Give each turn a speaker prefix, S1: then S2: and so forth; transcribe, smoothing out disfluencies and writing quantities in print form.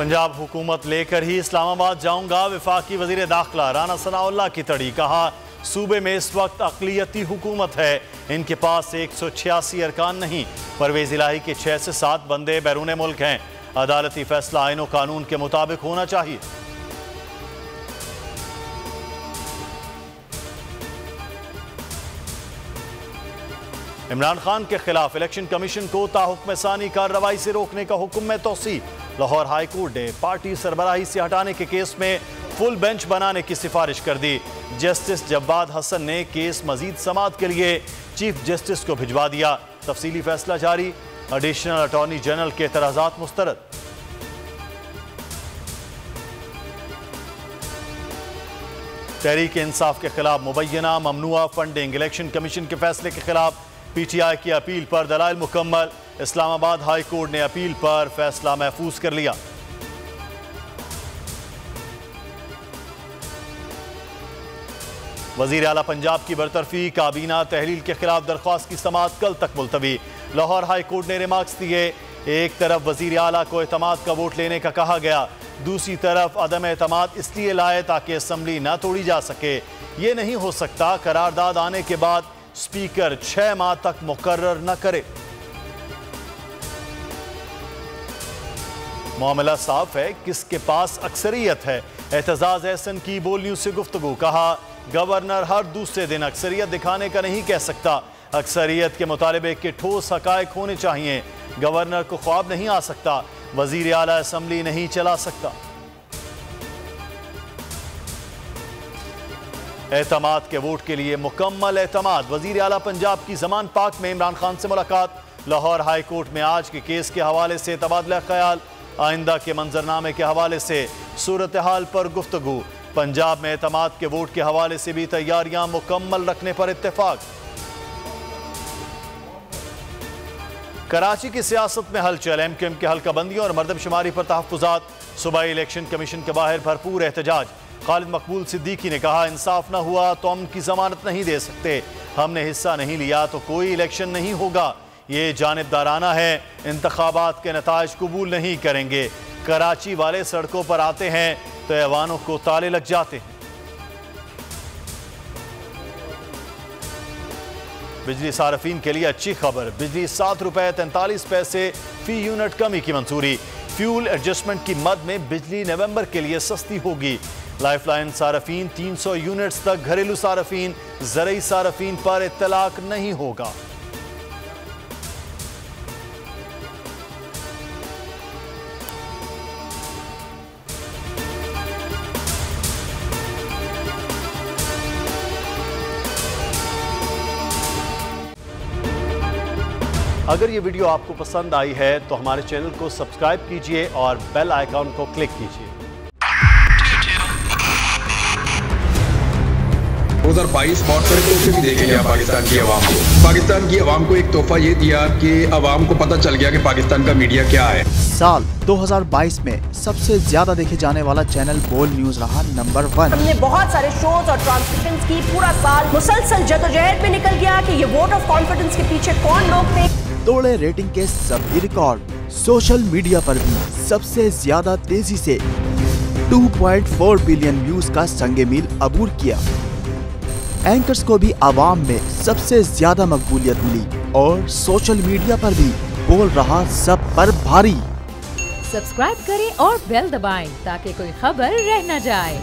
S1: पंजाब हुकूमत लेकर ही इस्लामाबाद जाऊंगा। वफाकी वजीर दाखिला राना सनाउल्लाह की तड़ी। कहा सूबे में इस वक्त अक़लियती हुकूमत है, इनके पास 186 अरकान नहीं। परवेज इलाही के 6 से 7 बंदे बैरून मुल्क हैं। अदालती फैसला आईन और कानून के मुताबिक होना चाहिए। इमरान खान के खिलाफ इलेक्शन कमीशन को ताहुक्म सानी कार्रवाई से रोकने का हुक्म में तोसी। लाहौर हाई कोर्ट ने पार्टी सरबराही से हटाने के केस में फुल बेंच बनाने की सिफारिश कर दी। जस्टिस जब्बाद हसन ने केस मजीद समाअत के लिए चीफ जस्टिस को भिजवा दिया। तफसीली फैसला जारी। एडिशनल अटॉर्नी जनरल के एतराज़ात मुस्तरद। तहरीक इंसाफ के खिलाफ मुबैना ममनुआ फंडिंग। इलेक्शन कमीशन के फैसले के खिलाफ पीटीआई की अपील पर दलाइल मुकम्मल। इस्लामाबाद हाई कोर्ट ने अपील पर फैसला महफूज कर लिया। वजीर आला पंजाब की बरतरफी। काबीना तहलील के खिलाफ दरख्वास्त की समाअत कल तक मुलतवी। लाहौर हाई कोर्ट ने रिमार्क्स दिए। एक तरफ वजीर आला को एतमाद का वोट लेने का कहा गया, दूसरी तरफ अदम एतमाद इसलिए लाए ताकि असम्बली न तोड़ी जा सके। ये नहीं हो सकता करारदाद आने के बाद स्पीकर 6 माह तक मुकर्रर न करे। मामला साफ है, किसके पास अक्सरियत है। एतजाज एहसन की बोल न्यूज से गुफ्तगू। कहा गवर्नर हर दूसरे दिन अक्सरियत दिखाने का नहीं कह सकता। अक्सरियत के मुतालिबे के ठोस हकायक होने चाहिए। गवर्नर को ख्वाब नहीं आ सकता। वजीर आला असम्बली नहीं चला सकता। एतमाद के वोट के लिए मुकम्मल एतमाद। वजीर आला पंजाब की जमान पाक में इमरान खान से मुलाकात। लाहौर हाई कोर्ट में आज के केस के हवाले से तबादला ख्याल। आइंदा के मंजरनामे के हवाले से सूरत हाल पर गुफ्तगू। पंजाब में एतमाद के वोट के हवाले से भी तैयारियां मुकम्मल रखने पर इत्तेफाक। कराची की सियासत में हलचल। एमक्यूएम के हल्काबंदियों और मरदमशुमारी पर तहफ्फुजात। सूबाई इलेक्शन कमीशन के बाहर भरपूर एहतजाज। खालिद मकबूल सिद्दीकी ने कहा इंसाफ न हुआ तो हम की जमानत नहीं दे सकते। हमने हिस्सा नहीं लिया तो कोई इलेक्शन नहीं होगा। ये जानिबदाराना है। इंतखाबात के नताइज कबूल नहीं करेंगे। कराची वाले सड़कों पर आते हैं तो ऐवानों को ताले लग जाते हैं। बिजली सार्फिन के लिए अच्छी खबर। बिजली 7 रुपए 43 पैसे फी यूनिट कमी की मंजूरी। फ्यूल एडजस्टमेंट की मद में बिजली नवंबर के लिए सस्ती होगी। लाइफलाइन सार्फिन 300 यूनिट्स तक। घरेलू सार्फिन ज़रई सार्फिन पर इत्तलाक नहीं होगा। अगर ये वीडियो आपको पसंद आई है तो हमारे चैनल को सब्सक्राइब कीजिए और बेल आइकॉन को क्लिक कीजिए।
S2: 2022 बहुत सारे तोहफे भी देखे गया पाकिस्तान की आवाम को। पाकिस्तान की आवाम को एक तोहफा ये दिया कि आवाम को पता चल गया कि पाकिस्तान का मीडिया क्या है।
S3: साल 2022 में सबसे ज्यादा देखे जाने वाला चैनल बोल न्यूज रहा नंबर 1।
S4: हमने बहुत सारे शोज और ट्रांसमिशंस की। पूरा साल मुसलसल जदोजहद में निकल गया कि ये वोट ऑफ कॉन्फिडेंस के पीछे कौन लोग थे।
S3: तोड़े रेटिंग के सभी रिकॉर्ड। सोशल मीडिया पर भी सबसे ज्यादा तेजी से 2.4 बिलियन व्यूज का संगे मील अबूर किया। एंकर्स को भी आवाम में सबसे ज्यादा मकबूलियत मिली और सोशल मीडिया पर भी बोल रहा सब पर भारी।
S5: सब्सक्राइब करें और बेल दबाएं ताकि कोई खबर रह न जाए।